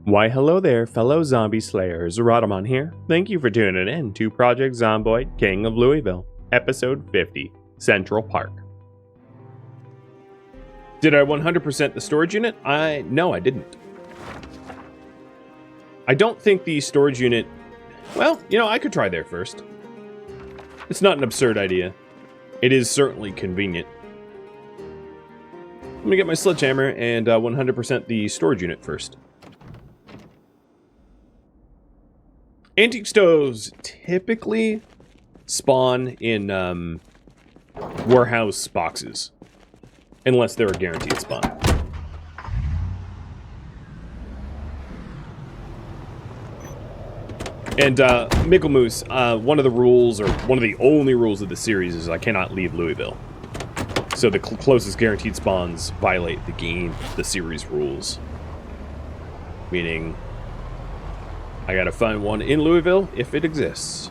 Why hello there, fellow zombie slayers, Rhadamant here. Thank you for tuning in to Project Zomboid, King of Louisville, Episode 50, Central Park. Did I 100% the storage unit? No, I didn't. I don't think the storage unit... Well, you know, I could try there first. It's not an absurd idea. It is certainly convenient. Let me get my sledgehammer and 100% the storage unit first. Antique stoves typically spawn in warehouse boxes, unless they're a guaranteed spawn. And Micklemoose, one of the rules, or one of the only rules of the series, is I cannot leave Louisville. So the closest guaranteed spawns violate the series rules. Meaning, I gotta find one in Louisville if it exists.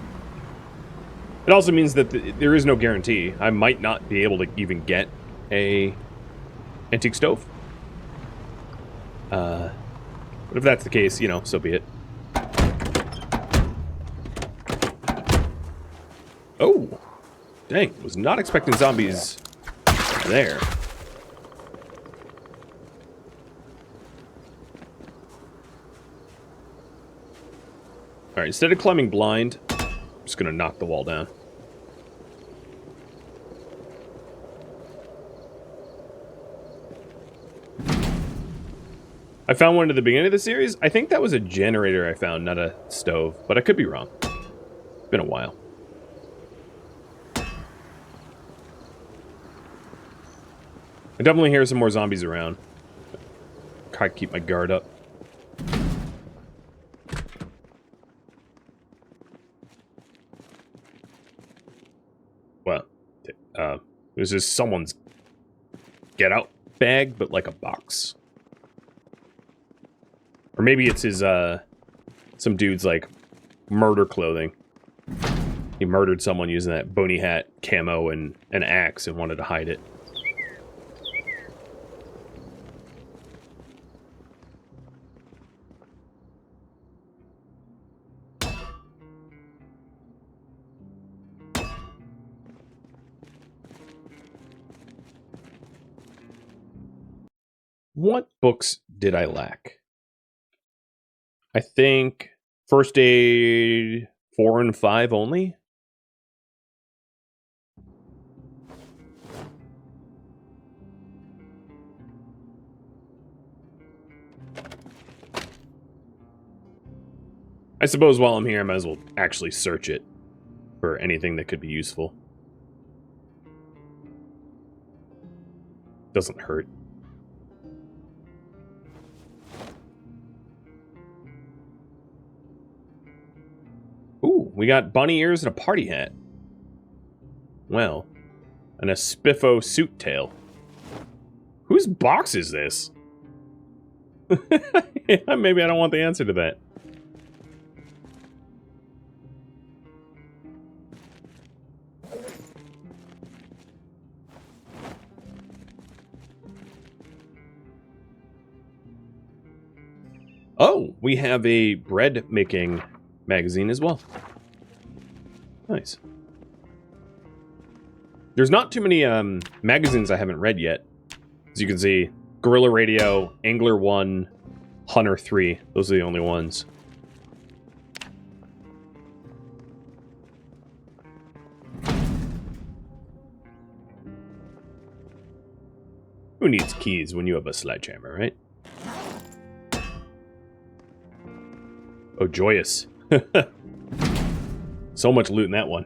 It also means that there is no guarantee. I might not be able to even get a antique stove. But if that's the case, you know, so be it. Oh! Dang, was not expecting zombies there. Alright, instead of climbing blind, I'm just gonna knock the wall down. I found one at the beginning of the series. I think that was a generator I found, not a stove, but I could be wrong. It's been a while. I definitely hear some more zombies around. Gotta keep my guard up. Well, this is someone's get out bag, but like a box. Or maybe it's his, some dude's, like, murder clothing. He murdered someone using that bony hat, camo, and an axe and wanted to hide it. What books did I lack? I think First Aid 4 and 5 only? I suppose while I'm here, I might as well actually search it for anything that could be useful. Doesn't hurt. Ooh, we got bunny ears and a party hat. Well, and a spiffo suit tail. Whose box is this? Yeah, maybe I don't want the answer to that. Oh, we have a bread making magazine as well. Nice. There's not too many magazines I haven't read yet. As you can see, Guerrilla Radio, Angler 1, Hunter 3. Those are the only ones. Who needs keys when you have a sledgehammer, right? Oh, joyous. So much loot in that one.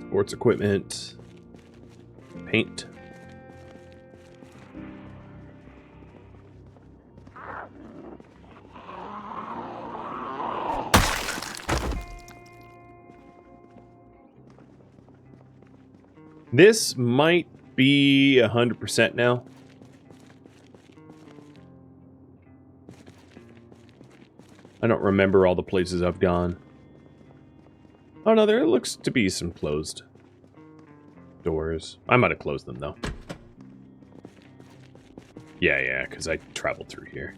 Sports equipment. Paint. This might be 100% now. I don't remember all the places I've gone. Oh no, there looks to be some closed doors. I might have closed them though. Yeah, because I traveled through here.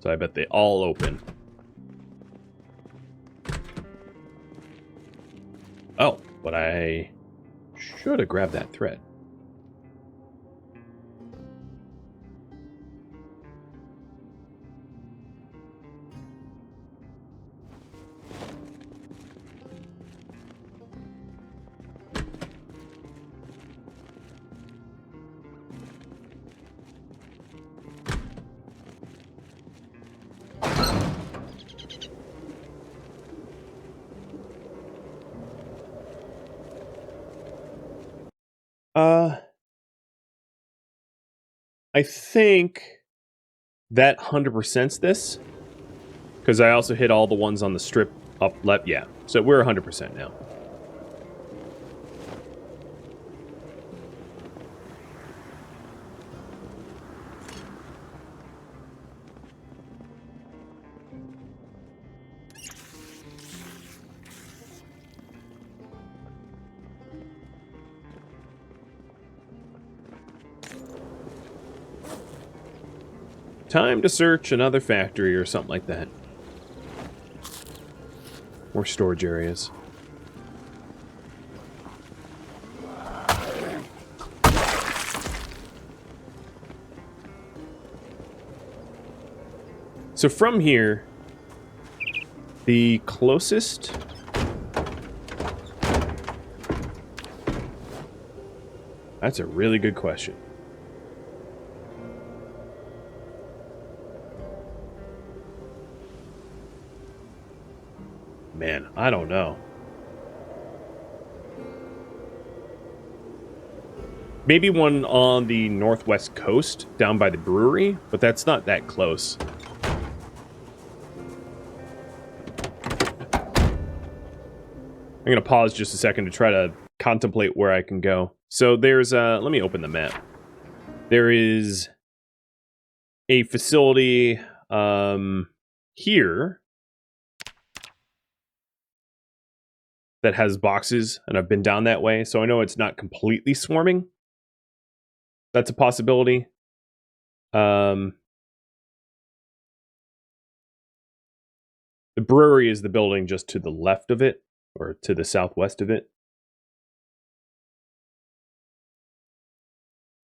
So I bet they all open. Oh, but I should have grabbed that thread. I think that 100%'s this, because I also hit all the ones on the strip up left. Yeah, so we're 100% now. Time to search another factory or something like that. More storage areas. So from here, the closest... That's a really good question. Man, I don't know. Maybe one on the northwest coast, down by the brewery, but that's not that close. I'm going to pause just a second to try to contemplate where I can go. So there's, let me open the map. There is a facility here that has boxes, and I've been down that way, so I know it's not completely swarming. That's a possibility. The brewery is the building just to the left of it, or to the southwest of it.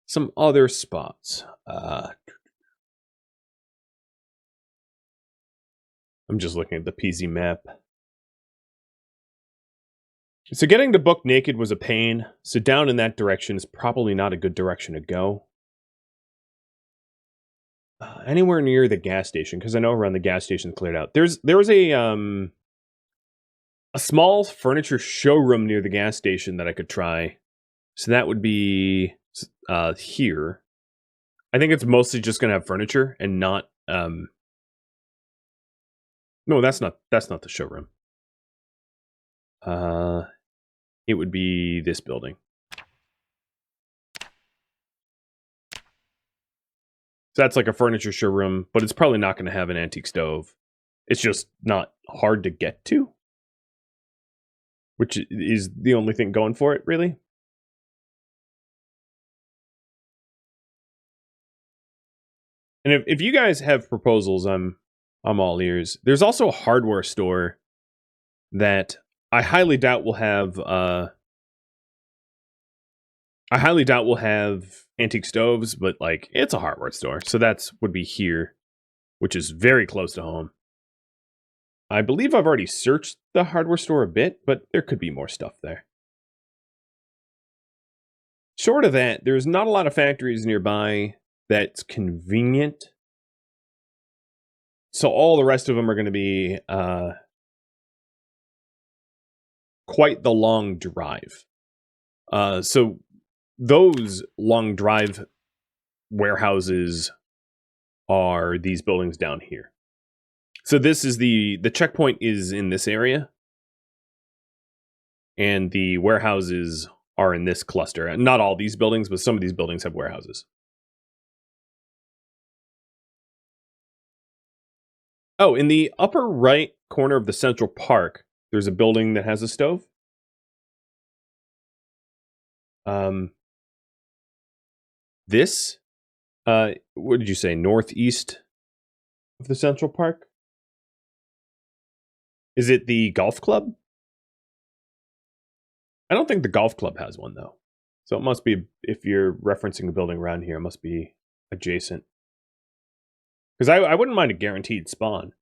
Some other spots. I'm just looking at the PZ map. So getting to Book Naked was a pain, so down in that direction is probably not a good direction to go. Anywhere near the gas station, because I know around the gas station cleared out. There was a small furniture showroom near the gas station that I could try. So that would be here. I think it's mostly just going to have furniture and not... No, that's not the showroom. It would be this building. So that's like a furniture showroom, but it's probably not going to have an antique stove. It's just not hard to get to, which is the only thing going for it, really. And if you guys have proposals, I'm all ears. There's also a hardware store that I highly doubt will have antique stoves, but like it's a hardware store. So that's would be here, which is very close to home. I believe I've already searched the hardware store a bit, but there could be more stuff there. Short of that, there's not a lot of factories nearby that's convenient. So all the rest of them are going to be quite the long drive. So those long drive warehouses are these buildings down here. So this is the checkpoint is in this area. And the warehouses are in this cluster. Not all these buildings, but some of these buildings have warehouses. Oh, in the upper right corner of the Central Park, there's a building that has a stove. This, what did you say? Northeast of the Central Park? Is it the golf club? I don't think the golf club has one, though. So it must be, if you're referencing a building around here, it must be adjacent. Because I wouldn't mind a guaranteed spawn.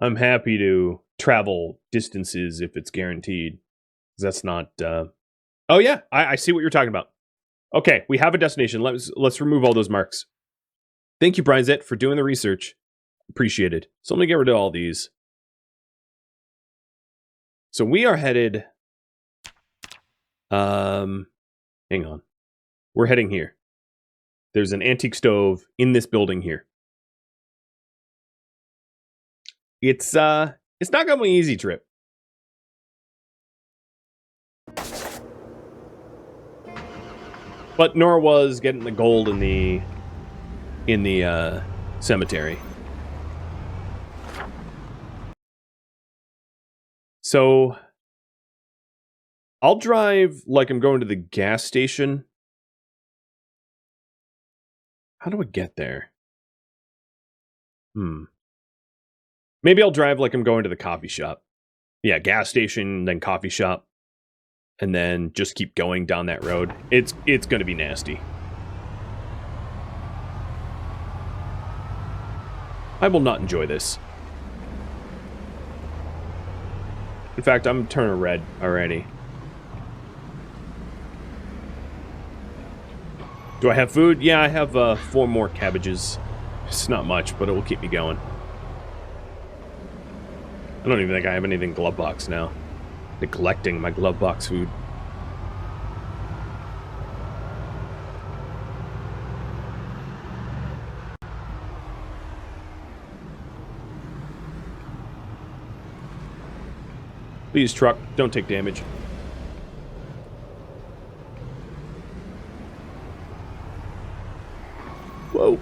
I'm happy to travel distances if it's guaranteed. That's not... Oh, yeah, I see what you're talking about. Okay, we have a destination. Let's remove all those marks. Thank you, Bryzette, for doing the research. Appreciated. So I'm going to get rid of all these. So we are headed... hang on. We're heading here. There's an antique stove in this building here. It's not gonna be an easy trip. But nor was getting the gold in the cemetery. So I'll drive like I'm going to the gas station. How do I get there? Maybe I'll drive like I'm going to the coffee shop. Yeah, gas station, then coffee shop. And then just keep going down that road. It's going to be nasty. I will not enjoy this. In fact, I'm turning red already. Do I have food? Yeah, I have 4 more cabbages. It's not much, but it will keep me going. I don't even think I have anything glove box now. Neglecting my glove box food. Please, truck, don't take damage. Whoa.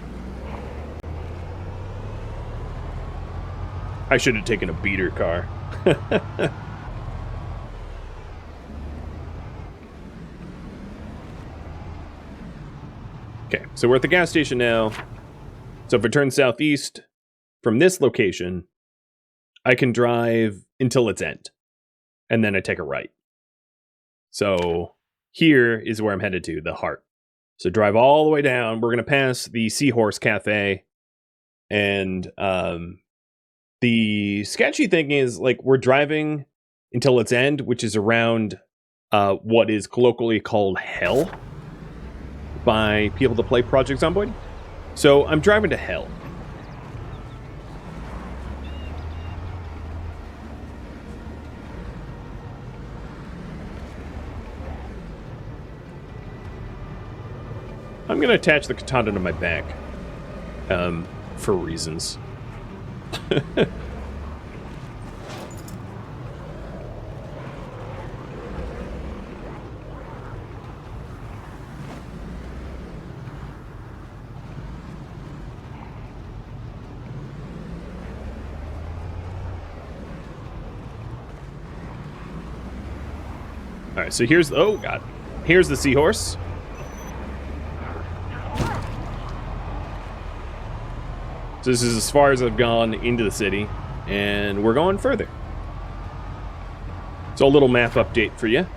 I should have taken a beater car. Okay, so we're at the gas station now. So if I turn southeast from this location, I can drive until its end. And then I take a right. So here is where I'm headed to, the heart. So drive all the way down. We're going to pass the Seahorse Cafe. And the sketchy thing is, like, we're driving until its end, which is around what is colloquially called hell by people that play Project Zomboid. So I'm driving to hell. I'm going to attach the katana to my back for reasons. All right, so here's... Oh, God. Here's the seahorse. So this is as far as I've gone into the city, and we're going further. So a little map update for you.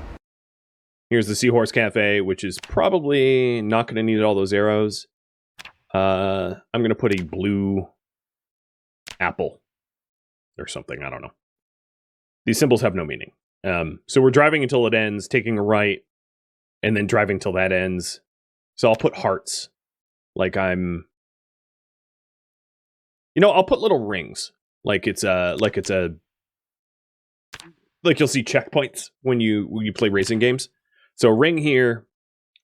Here's the Seahorse Cafe, which is probably not going to need all those arrows. I'm going to put a blue apple or something. I don't know. These symbols have no meaning. So we're driving until it ends, taking a right, and then driving till that ends. So I'll put hearts, like I'm... You know, I'll put little rings, like you'll see checkpoints when you play racing games. So a ring here,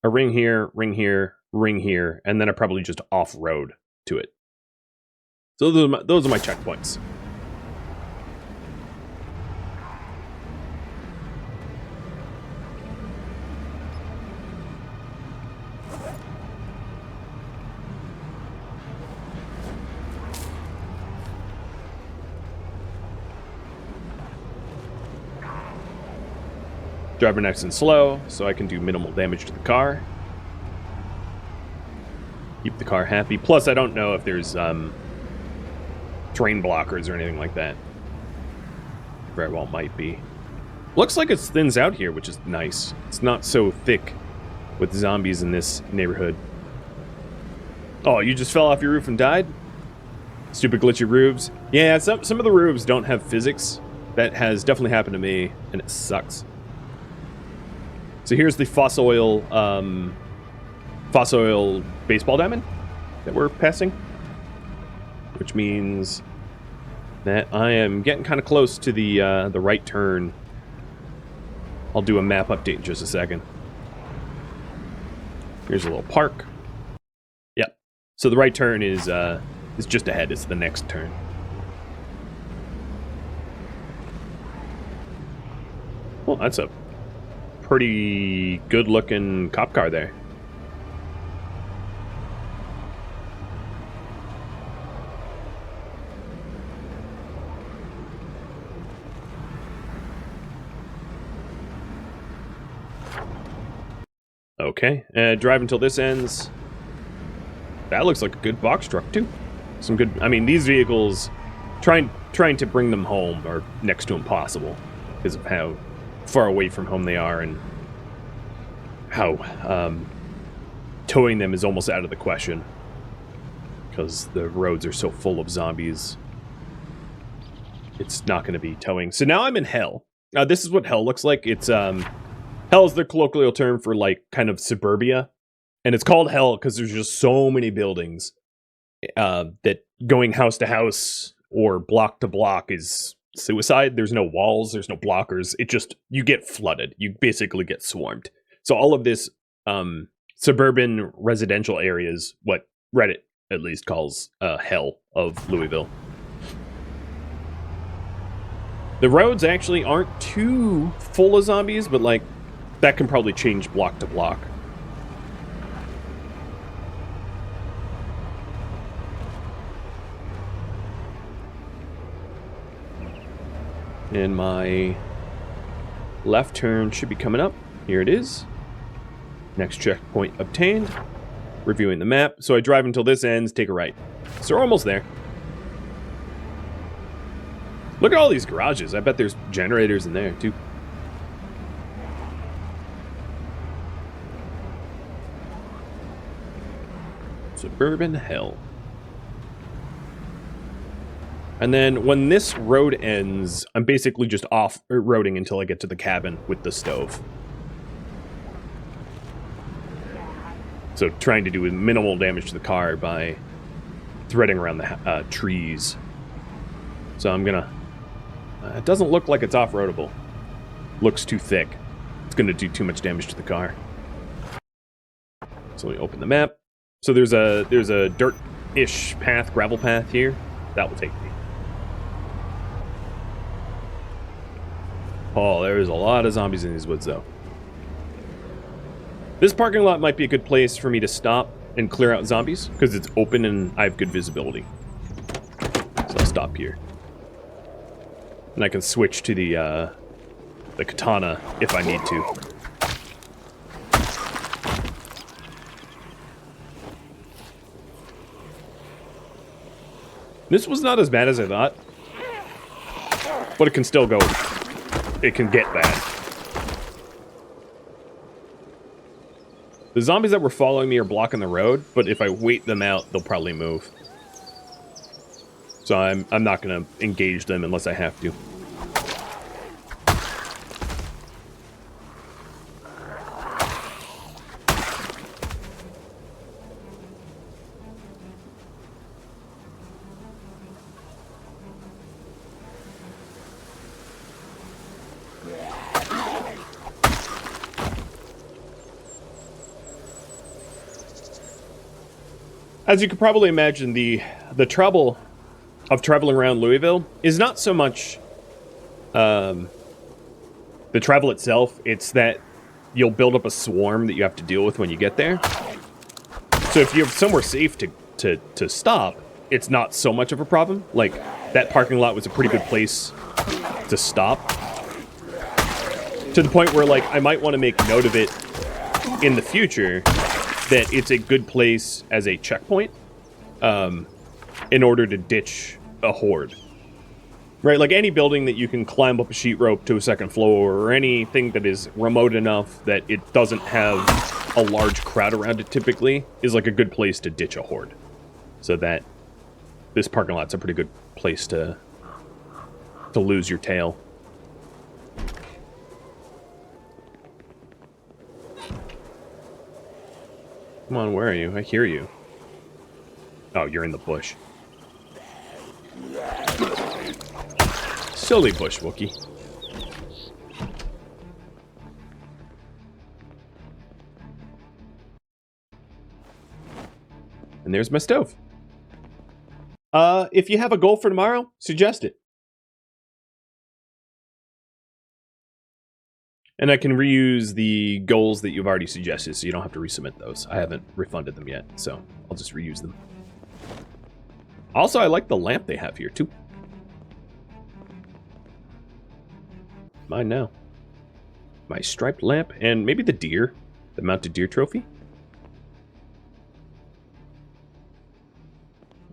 a ring here, ring here, ring here, and then I probably just off-road to it. So those are my checkpoints. Driver nice and slow, so I can do minimal damage to the car. Keep the car happy. Plus, I don't know if there's terrain blockers or anything like that. Very well might be. Looks like it thins out here, which is nice. It's not so thick with zombies in this neighborhood. Oh, you just fell off your roof and died? Stupid glitchy roofs. Yeah, some of the roofs don't have physics. That has definitely happened to me, and it sucks. So here's the fossil oil baseball diamond that we're passing, which means that I am getting kind of close to the right turn. I'll do a map update in just a second. Here's a little park. Yep. So the right turn is just ahead. It's the next turn. Well, that's a pretty good-looking cop car there. Okay, drive until this ends. That looks like a good box truck, too. Some good... I mean, these vehicles, trying to bring them home are next to impossible because of how far away from home they are and how towing them is almost out of the question because the roads are so full of zombies. It's not going to be towing. So now I'm in hell. This is what hell looks like. It's hell is the colloquial term for like kind of suburbia, and it's called hell because there's just so many buildings that going house to house or block to block is suicide. There's no walls, there's no blockers. It just, you get flooded. You basically get swarmed. So all of this suburban residential areas, what Reddit at least calls hell of Louisville. The roads actually aren't too full of zombies, but like that can probably change block to block. And my left turn should be coming up. Here it is. Next checkpoint obtained. Reviewing the map. So I drive until this ends, take a right. So we're almost there. Look at all these garages. I bet there's generators in there too. Suburban hell. And then when this road ends, I'm basically just off-roading until I get to the cabin with the stove. So trying to do minimal damage to the car by threading around the trees. So I'm gonna... it doesn't look like it's off-roadable. Looks too thick. It's gonna do too much damage to the car. So we open the map. So there's a dirt-ish path, gravel path here. That will take me. Oh, there's a lot of zombies in these woods, though. This parking lot might be a good place for me to stop and clear out zombies, because it's open and I have good visibility. So I'll stop here. And I can switch to the katana if I need to. This was not as bad as I thought. But it can still go... it can get bad. The zombies that were following me are blocking the road, but if I wait them out, they'll probably move. So I'm not going to engage them unless I have to. As you could probably imagine, the trouble of traveling around Louisville is not so much the travel itself, it's that you'll build up a swarm that you have to deal with when you get there. So if you have somewhere safe to stop, it's not so much of a problem. Like, that parking lot was a pretty good place to stop. To the point where, like, I might want to make note of it in the future that it's a good place as a checkpoint in order to ditch a horde. Right, like any building that you can climb up a sheet rope to a second floor, or anything that is remote enough that it doesn't have a large crowd around it typically, is like a good place to ditch a horde. So that this parking lot's a pretty good place to lose your tail. Come on, where are you? I hear you. Oh, you're in the bush. Silly bush Wookie. And there's my stove. If you have a goal for tomorrow, suggest it. And I can reuse the goals that you've already suggested, so you don't have to resubmit those. I haven't refunded them yet, so I'll just reuse them. Also, I like the lamp they have here, too. Mine now. My striped lamp, and maybe the deer. The mounted deer trophy.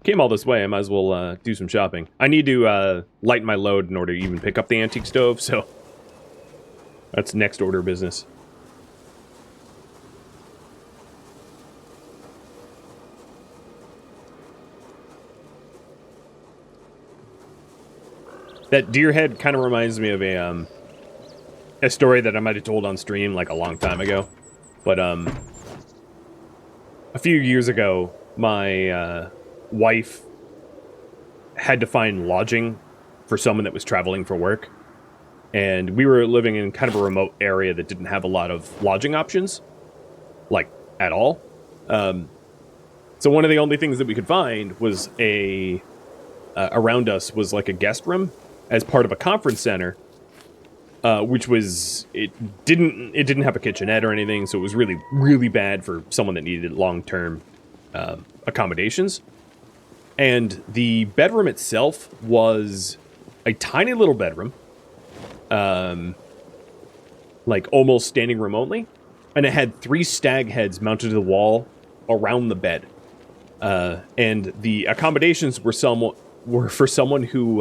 Came all this way, I might as well do some shopping. I need to lighten my load in order to even pick up the antique stove, so that's next order business. That deer head kind of reminds me of a story that I might have told on stream like a long time ago. But a few years ago, my wife had to find lodging for someone that was traveling for work. And we were living in kind of a remote area that didn't have a lot of lodging options, like, at all. So one of the only things that we could find was around us was like a guest room as part of a conference center, which was, it didn't have a kitchenette or anything, so it was really, really bad for someone that needed long-term accommodations. And the bedroom itself was a tiny little bedroom, like almost standing room only, and it had 3 stag heads mounted to the wall around the bed. And the accommodations were for someone who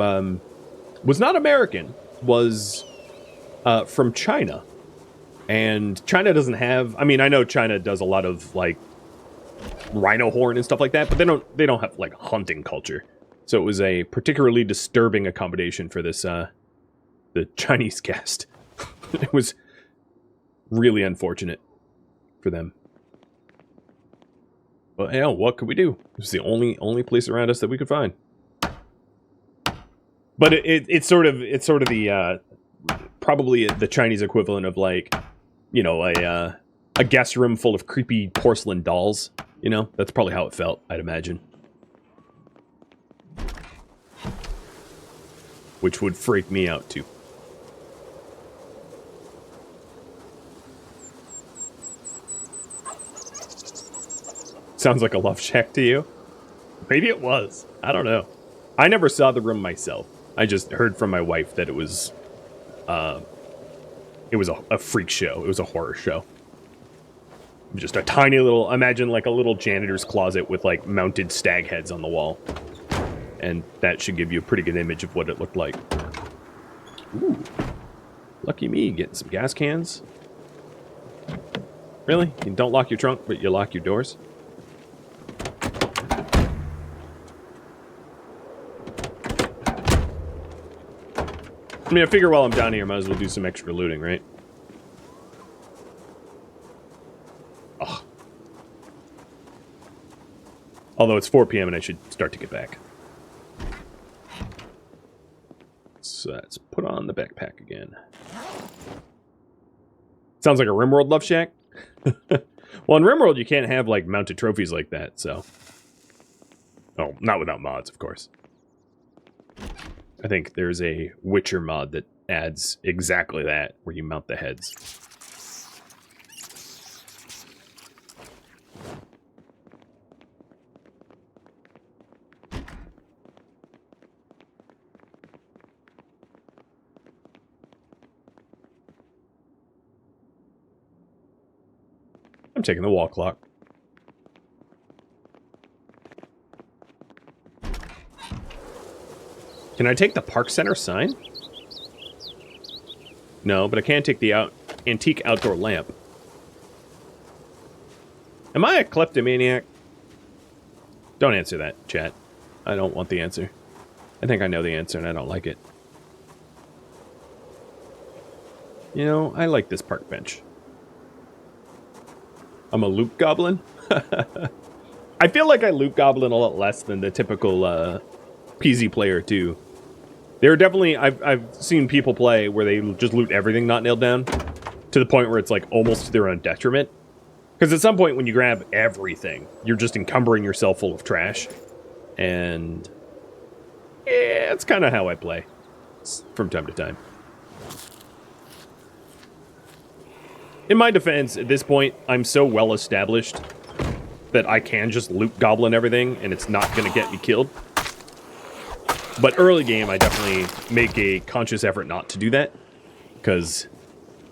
was not American, was from China. And China doesn't have, I mean, I know China does a lot of like rhino horn and stuff like that, but they don't have like hunting culture. So it was a particularly disturbing accommodation for this the Chinese guest. It was really unfortunate for them. But you know, what could we do? It was the only place around us that we could find. But it's sort of the probably the Chinese equivalent of like, you know, a guest room full of creepy porcelain dolls. You know, that's probably how it felt, I'd imagine. Which would freak me out too. Sounds like a love shack to you? Maybe it was. I don't know. I never saw the room myself. I just heard from my wife that it was a freak show. It was a horror show. Just a tiny little, imagine like a little janitor's closet with like mounted stag heads on the wall. And that should give you a pretty good image of what it looked like. Ooh. Lucky me, getting some gas cans. Really? You don't lock your trunk, but you lock your doors? I mean, I figure while I'm down here, I might as well do some extra looting, right? Ugh. Although it's 4 p.m. and I should start to get back. So let's put on the backpack again. Sounds like a RimWorld Love Shack. Well, in RimWorld, you can't have, like, mounted trophies like that, so... Oh, not without mods, of course. I think there's a Witcher mod that adds exactly that, where you mount the heads. I'm taking the wall clock. Can I take the park center sign? No, but I can take the antique outdoor lamp. Am I a kleptomaniac? Don't answer that, chat. I don't want the answer. I think I know the answer and I don't like it. You know, I like this park bench. I'm a loot goblin? I feel like I loot goblin a lot less than the typical PZ player too. There are definitely, I've seen people play where they just loot everything not nailed down to the point where it's like almost to their own detriment. Because at some point when you grab everything, you're just encumbering yourself full of trash. And yeah, it's kind of how I play from time to time. In my defense, at this point, I'm so well established that I can just loot goblin everything and it's not going to get me killed. But early game, I definitely make a conscious effort not to do that, because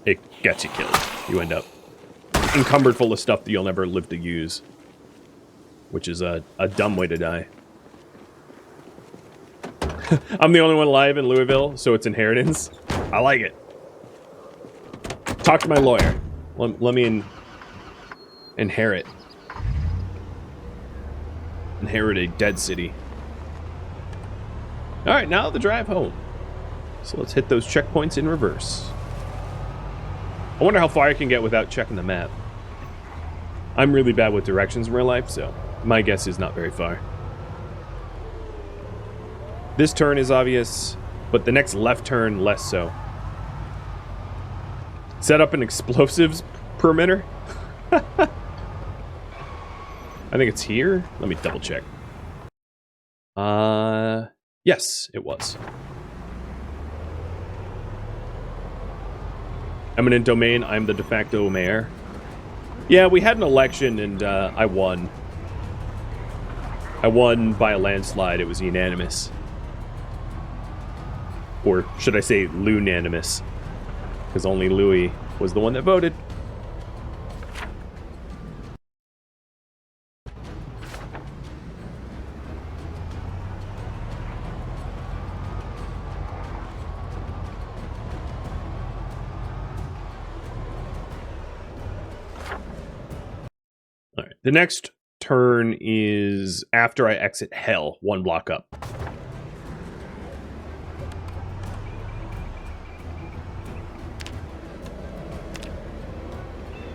it gets you killed. You end up encumbered full of stuff that you'll never live to use, which is a dumb way to die. I'm the only one alive in Louisville, so it's inheritance. I like it. Talk to my lawyer. Let me inherit a dead city. Alright, now the drive home. So let's hit those checkpoints in reverse. I wonder how far I can get without checking the map. I'm really bad with directions in real life, so my guess is not very far. This turn is obvious, but the next left turn less so. Set up an explosives perimeter? I think it's here. Let me double check. Yes, it was. Eminent domain, I'm the de facto mayor. Yeah, we had an election and I won. I won by a landslide. It was unanimous. Or should I say Loonanimous? Because only Louis was the one that voted. All right, the next turn is after I exit Hell, one block up.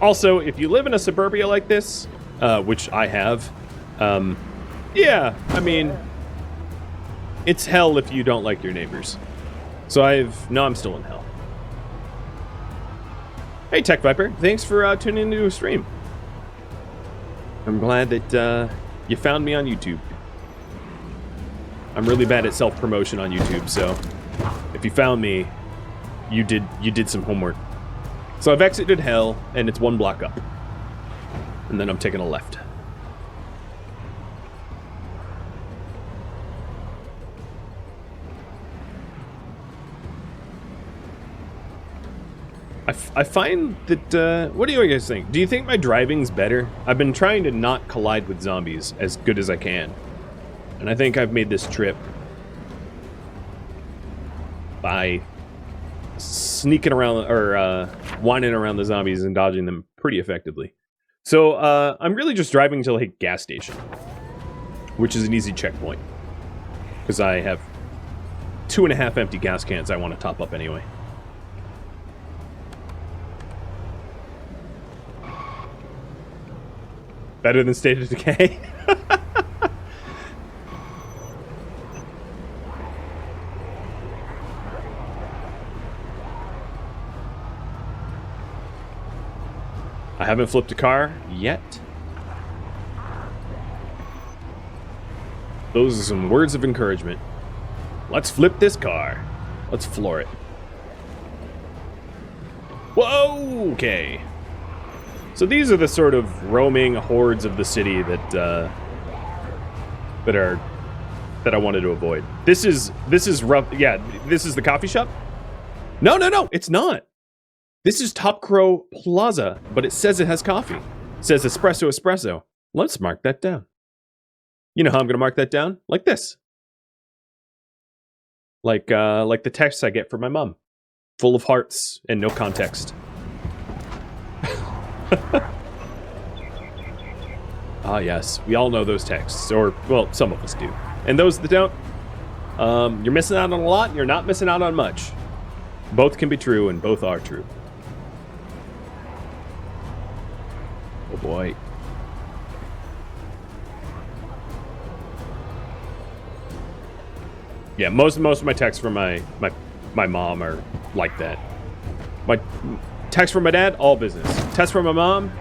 Also, if you live in a suburbia like this, which I have, yeah, I mean, it's hell if you don't like your neighbors. So I'm still in hell. Hey, Tech Viper, thanks for tuning into a stream. I'm glad that you found me on YouTube. I'm really bad at self-promotion on YouTube, so if you found me, you did some homework. So I've exited Hell, and it's one block up. And then I'm taking a left. I find that, what do you guys think? Do you think my driving's better? I've been trying to not collide with zombies as good as I can. And I think I've made this trip by sneaking around, or winding around the zombies and dodging them pretty effectively. So, I'm really just driving to a gas station, which is an easy checkpoint. Because I have 2.5 empty gas cans I want to top up anyway. Better than State of Decay? I haven't flipped a car yet. Those are some words of encouragement. Let's flip this car. Let's floor it. Whoa! Okay. So these are the sort of roaming hordes of the city that I wanted to avoid. This is rough. Yeah, this is the coffee shop. No, it's not. This is Top Crow Plaza, but it says it has coffee. says espresso, espresso. Let's mark that down. You know how I'm going to mark that down? Like this. Like the texts I get from my mom. Full of hearts and no context. Ah, yes. We all know those texts. Or, well, some of us do. And those that don't, you're missing out on a lot and you're not missing out on much. Both can be true and both are true. Oh, boy. Yeah, most of my texts from my mom are like that. My text from my dad, all business. Text from my mom,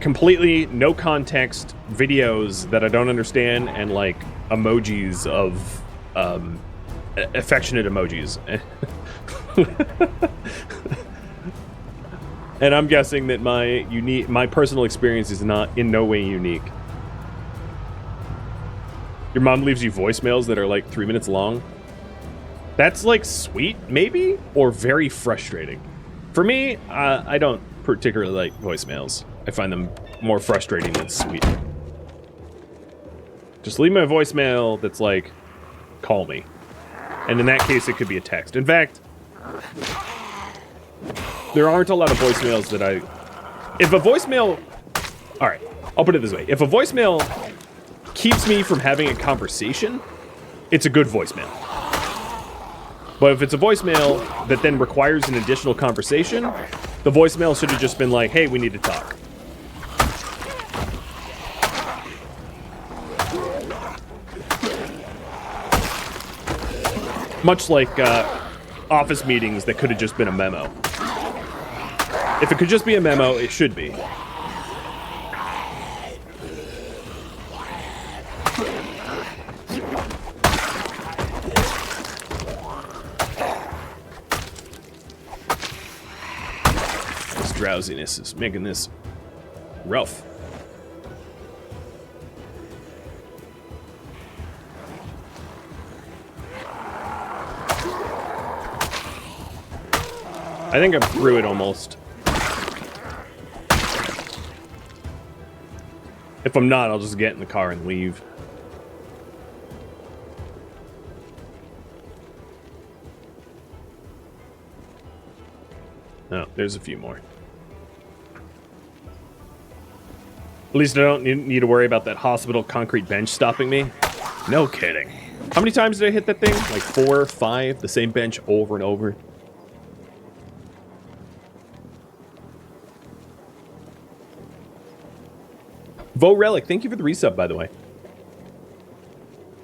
completely no context videos that I don't understand, and like emojis of affectionate emojis. And I'm guessing that my personal experience is not in no way unique. Your mom leaves you voicemails that are like 3 minutes long. That's like sweet, maybe, or very frustrating. For me, I don't particularly like voicemails. I find them more frustrating than sweet. Just leave me a voicemail that's like, call me. And in that case, it could be a text. In fact, there aren't a lot of voicemails that if a voicemail... Alright, I'll put it this way. If a voicemail keeps me from having a conversation, it's a good voicemail. But if it's a voicemail that then requires an additional conversation, the voicemail should have just been like, hey, we need to talk. Much like office meetings that could have just been a memo. If it could just be a memo, it should be. Drowsiness is making this rough. I think I'm through it almost. If I'm not, I'll just get in the car and leave. Oh, there's a few more. At least I don't need to worry about that hospital concrete bench stopping me. No kidding. How many times did I hit that thing? Like 4 or 5, the same bench over and over. Vo Relic, thank you for the resub, by the way.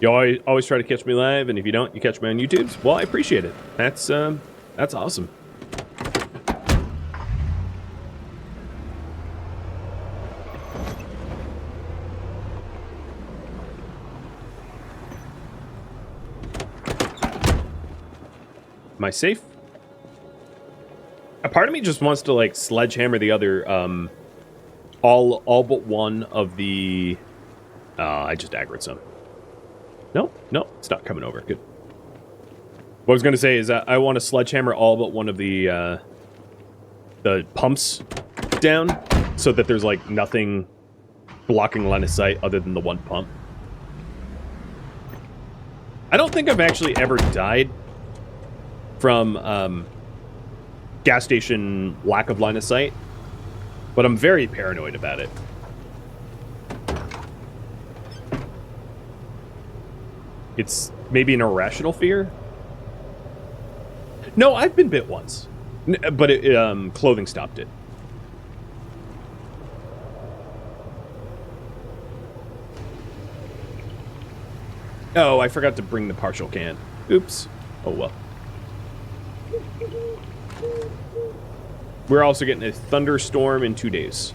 You always try to catch me live, and if you don't, you catch me on YouTube. Well, I appreciate it. That's awesome. Am I safe? A part of me just wants to like sledgehammer the other all but one of the I just aggroed some. No, it's not coming over. Good. What I was gonna say is I want to sledgehammer all but one of the pumps down so that there's like nothing blocking line of sight other than the one pump. I don't think I've actually ever died from gas station lack of line of sight, but I'm very paranoid about it. It's maybe an irrational fear. No, I've been bit once, but clothing stopped it. Oh, I forgot to bring the partial can. Oops. Oh well. We're also getting a thunderstorm in 2 days.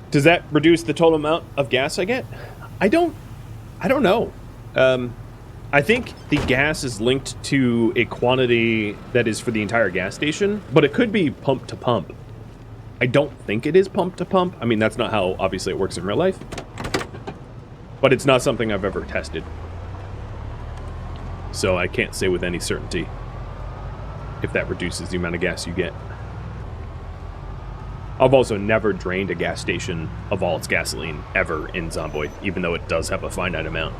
Does that reduce the total amount of gas I get? I don't know. I think the gas is linked to a quantity that is for the entire gas station, but it could be pump to pump. I don't think it is pump to pump. I mean, that's not how, obviously, it works in real life. But it's not something I've ever tested. So I can't say with any certainty if that reduces the amount of gas you get. I've also never drained a gas station of all its gasoline ever in Zomboid, even though it does have a finite amount.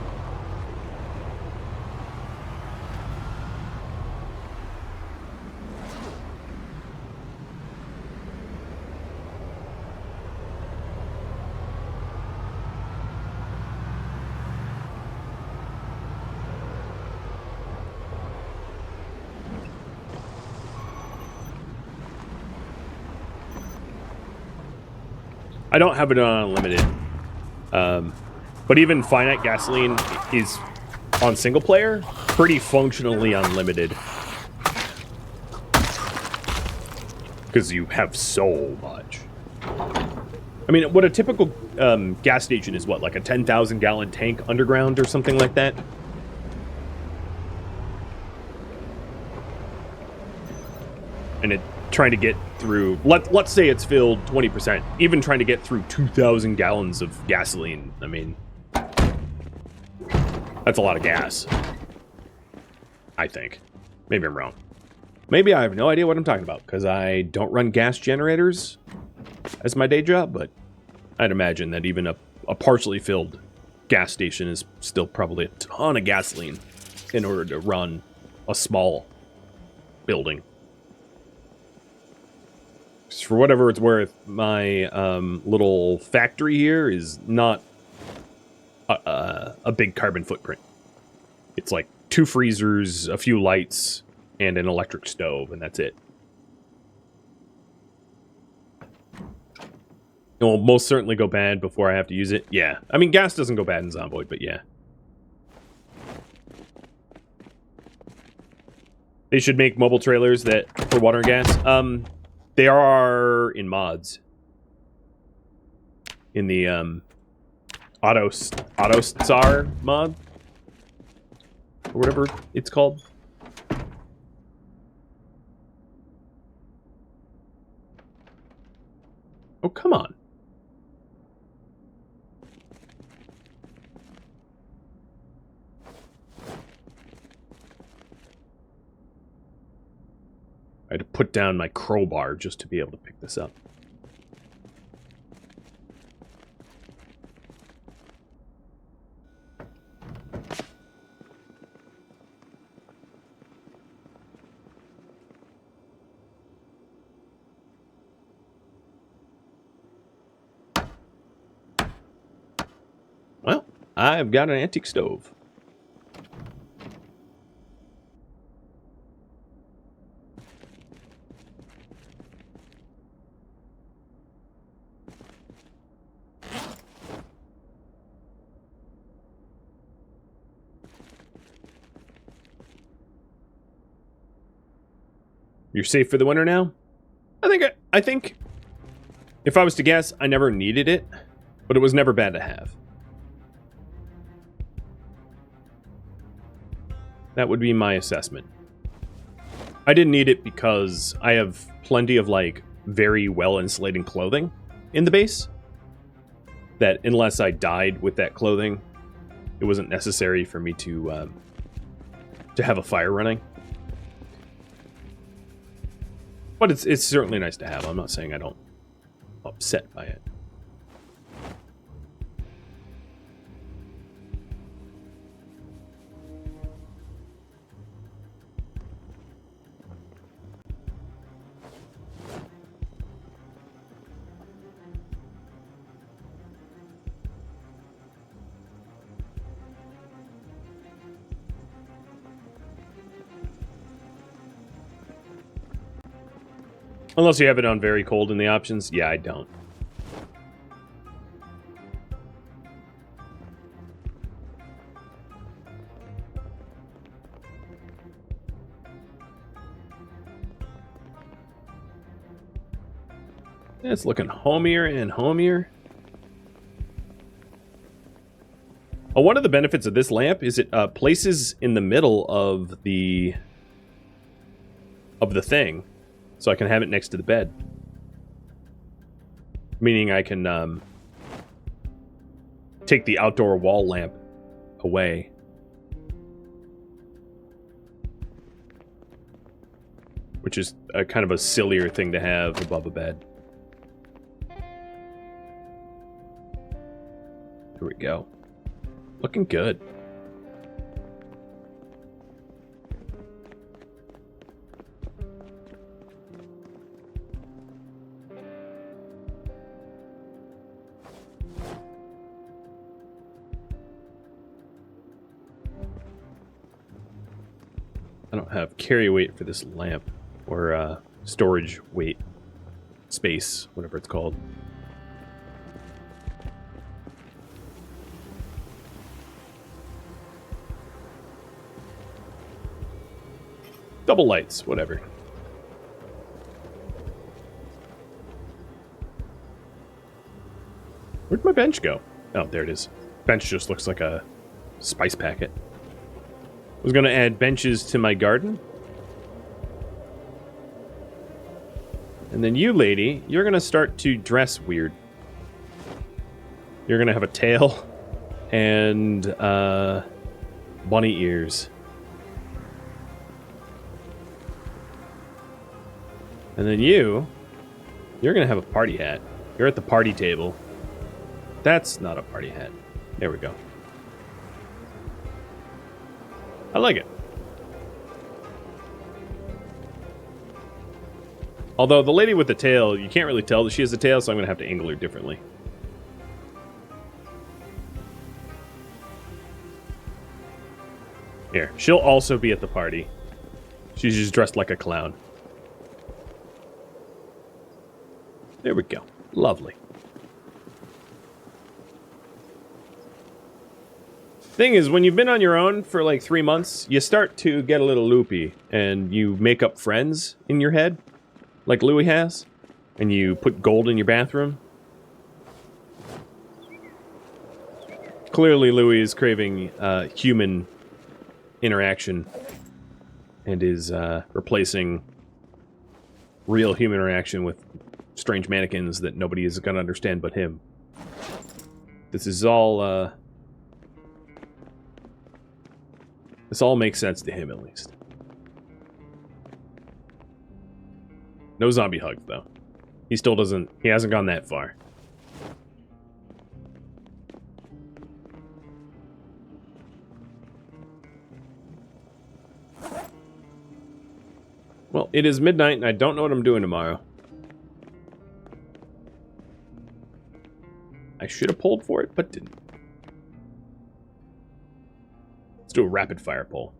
I don't have it on unlimited, but even finite gasoline is on single player pretty functionally unlimited because you have so much. I mean, what a typical gas station is, what, like a 10,000 gallon tank underground or something like that? And it trying to get through, let's say it's filled 20%, even trying to get through 2,000 gallons of gasoline, I mean, that's a lot of gas, I think. Maybe I'm wrong. Maybe I have no idea what I'm talking about, because I don't run gas generators as my day job, but I'd imagine that even a partially filled gas station is still probably a ton of gasoline in order to run a small building. For whatever it's worth, my little factory here is not a big carbon footprint. It's like 2 freezers, a few lights, and an electric stove, and that's it. It will most certainly go bad before I have to use it. Yeah. I mean, gas doesn't go bad in Zomboid, but yeah. They should make mobile trailers that for water and gas. They are in mods. In the Autostar mod, or whatever it's called. Oh, come on. I had to put down my crowbar just to be able to pick this up. Well, I've got an antique stove. You're safe for the winter now? I think if I was to guess, I never needed it, but it was never bad to have. That would be my assessment. I didn't need it because I have plenty of, like, very well-insulating clothing in the base. That unless I died with that clothing, it wasn't necessary for me to have a fire running. But it's certainly nice to have. I'm not saying I don't upset by it. Unless you have it on very cold in the options. Yeah, I don't. It's looking homier and homier. Oh, one of the benefits of this lamp is it places in the middle of the thing. So I can have it next to the bed. take the outdoor wall lamp away. Which is a kind of a sillier thing to have above a bed. Here we go. Looking good. I don't have carry weight for this lamp, or storage weight, space, whatever it's called. Double lights, whatever. Where'd my bench go? Oh, there it is. Bench just looks like a spice packet. I was going to add benches to my garden. And then you, lady, you're going to start to dress weird. You're going to have a tail and bunny ears. And then you're going to have a party hat. You're at the party table. That's not a party hat. There we go. I like it. Although the lady with the tail, you can't really tell that she has a tail, so I'm going to have to angle her differently. Here, she'll also be at the party. She's just dressed like a clown. There we go. Lovely. Thing is, when you've been on your own for like 3 months, you start to get a little loopy, and you make up friends in your head, like Louis has, and you put gold in your bathroom. Clearly, Louis is craving human interaction, and is replacing real human interaction with strange mannequins that nobody is going to understand but him. This is all... This all makes sense to him, at least. No zombie hugs, though. He still doesn't... He hasn't gone that far. Well, it is midnight, and I don't know what I'm doing tomorrow. I should have pulled for it, but didn't. Let's do a rapid fire poll.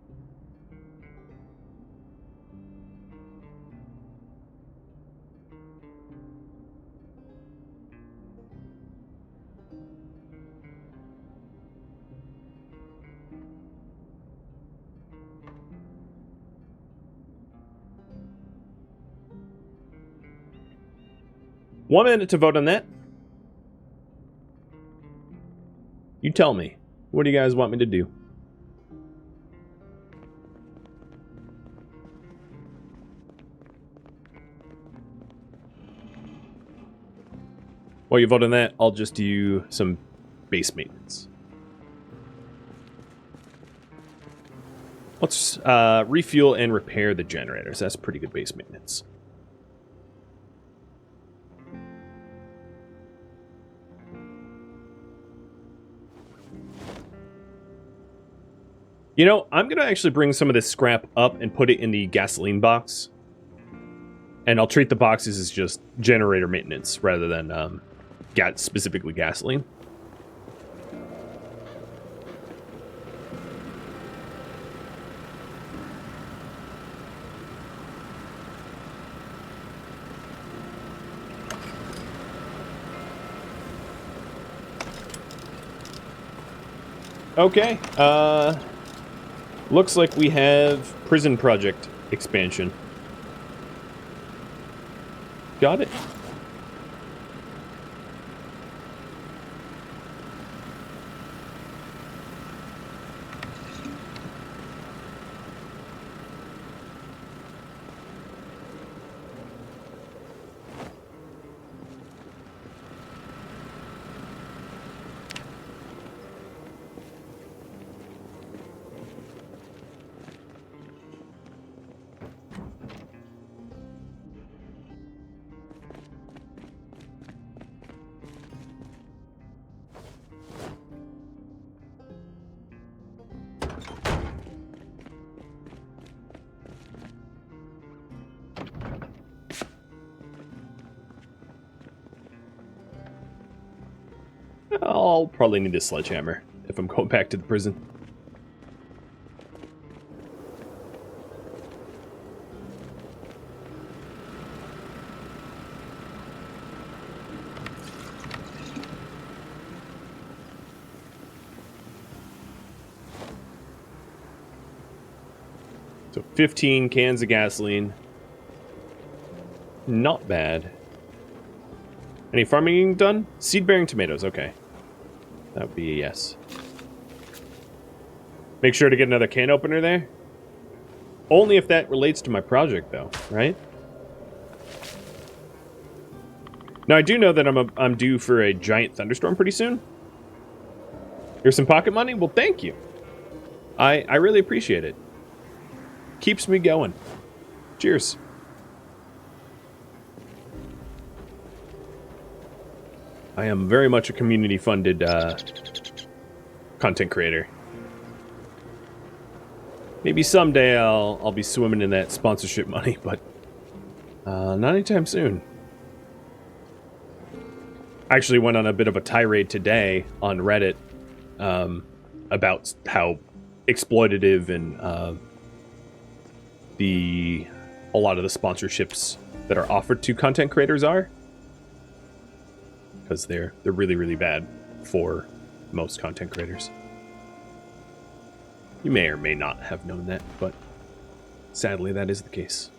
One minute to vote on that. You tell me. What do you guys want me to do? While you vote on that, I'll just do some base maintenance. Let's refuel and repair the generators. That's pretty good base maintenance. You know, I'm going to actually bring some of this scrap up and put it in the gasoline box. And I'll treat the boxes as just generator maintenance rather than specifically gasoline. Okay, looks like we have prison project expansion. Got it. I'll probably need a sledgehammer if I'm going back to the prison. So 15 cans of gasoline. Not bad. Any farming done? Seed-bearing tomatoes, okay. That would be a yes. Make sure to get another can opener there. Only if that relates to my project, though, right? Now, I do know that I'm due for a giant thunderstorm pretty soon. Here's some pocket money? Well, thank you. I really appreciate it. Keeps me going. Cheers. I am very much a community-funded content creator. Maybe someday I'll be swimming in that sponsorship money, but not anytime soon. I actually went on a bit of a tirade today on Reddit about how exploitative and a lot of the sponsorships that are offered to content creators are. Because they're really, really bad for most content creators. You may or may not have known that, but sadly that is the case.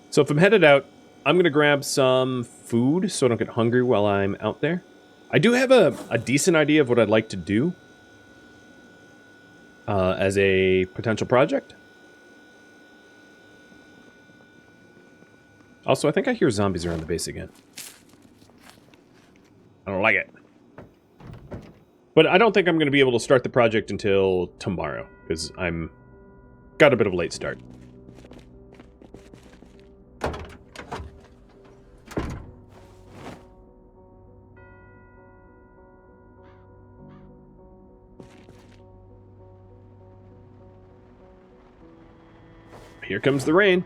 So if I'm headed out, I'm going to grab some food so I don't get hungry while I'm out there. I do have a decent idea of what I'd like to do as a potential project. Also, I think I hear zombies around the base again. I don't like it. But I don't think I'm going to be able to start the project until tomorrow, because I'm got a bit of a late start. Here comes the rain.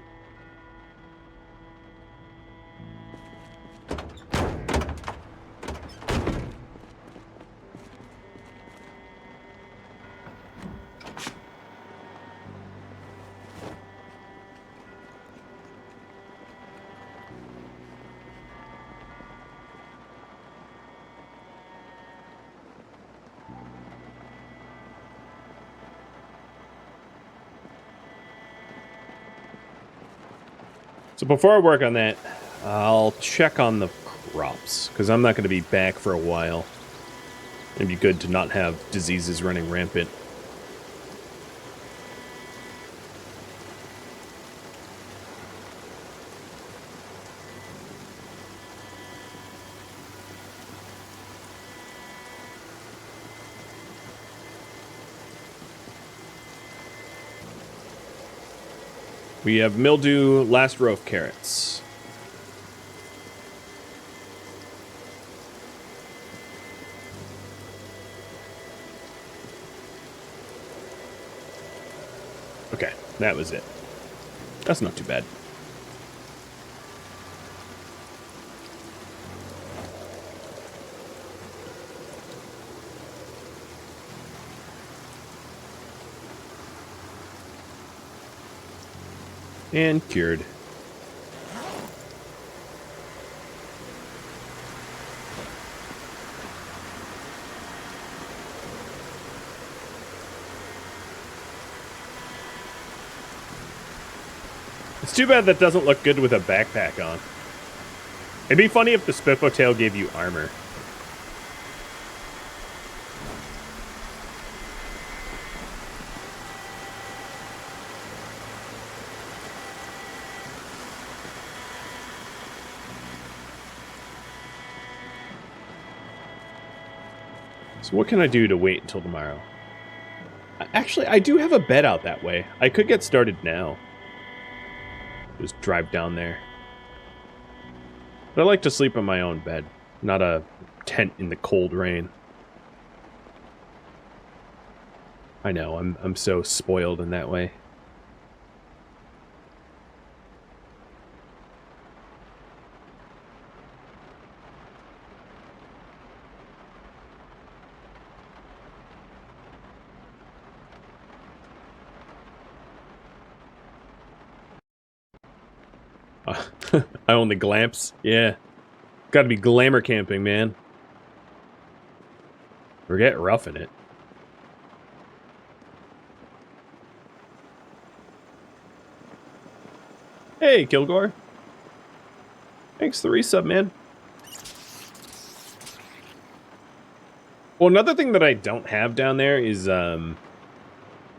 So before I work on that, I'll check on the crops, because I'm not going to be back for a while. It'd be good to not have diseases running rampant. We have mildew, last row of carrots. Okay, that was it. That's not too bad. And cured. It's too bad that doesn't look good with a backpack on. It'd be funny if the Spiffo tail gave you armor. So what can I do to wait until tomorrow? Actually, I do have a bed out that way. I could get started now. Just drive down there. But I like to sleep in my own bed, not a tent in the cold rain. I know, I'm so spoiled in that way. I own the glamps. Yeah. Gotta be glamour camping, man. Forget roughing it. Hey, Kilgore. Thanks for the resub, man. Well, another thing that I don't have down there is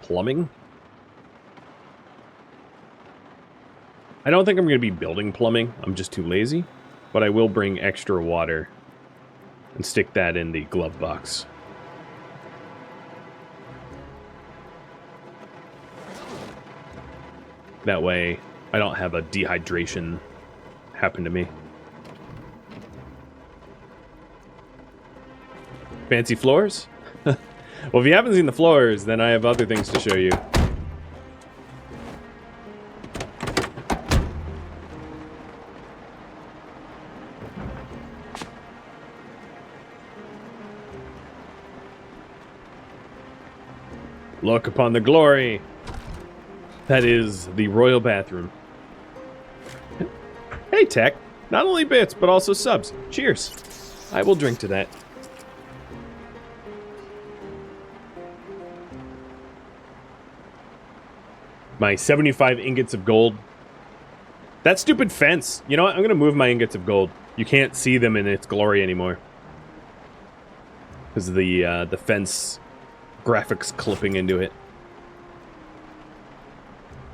plumbing. I don't think I'm going to be building plumbing. I'm just too lazy. But I will bring extra water and stick that in the glove box. That way, I don't have a dehydration happen to me. Fancy floors? Well, if you haven't seen the floors, then I have other things to show you. Look upon the glory. That is the royal bathroom. Hey, Tech. Not only bits, but also subs. Cheers. I will drink to that. My 75 ingots of gold. That stupid fence. You know what? I'm going to move my ingots of gold. You can't see them in its glory anymore. Because of the fence graphics clipping into it.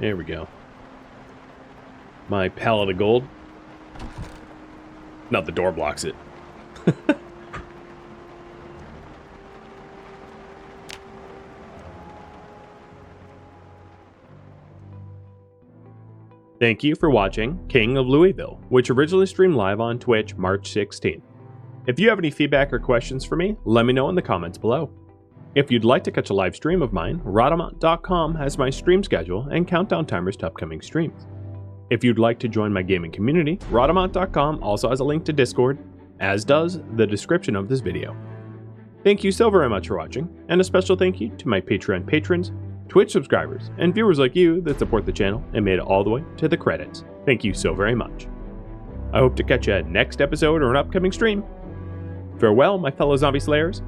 There we go. My pallet of gold. No, the door blocks it. Thank you for watching King of Louisville, which originally streamed live on Twitch March 16th. If you have any feedback or questions for me, let me know in the comments below. If you'd like to catch a live stream of mine, Rhadamant.com has my stream schedule and countdown timers to upcoming streams. If you'd like to join my gaming community, Rhadamant.com also has a link to Discord, as does the description of this video. Thank you so very much for watching, and a special thank you to my Patreon patrons, Twitch subscribers, and viewers like you that support the channel and made it all the way to the credits. Thank you so very much. I hope to catch you at next episode or an upcoming stream. Farewell, my fellow zombie slayers,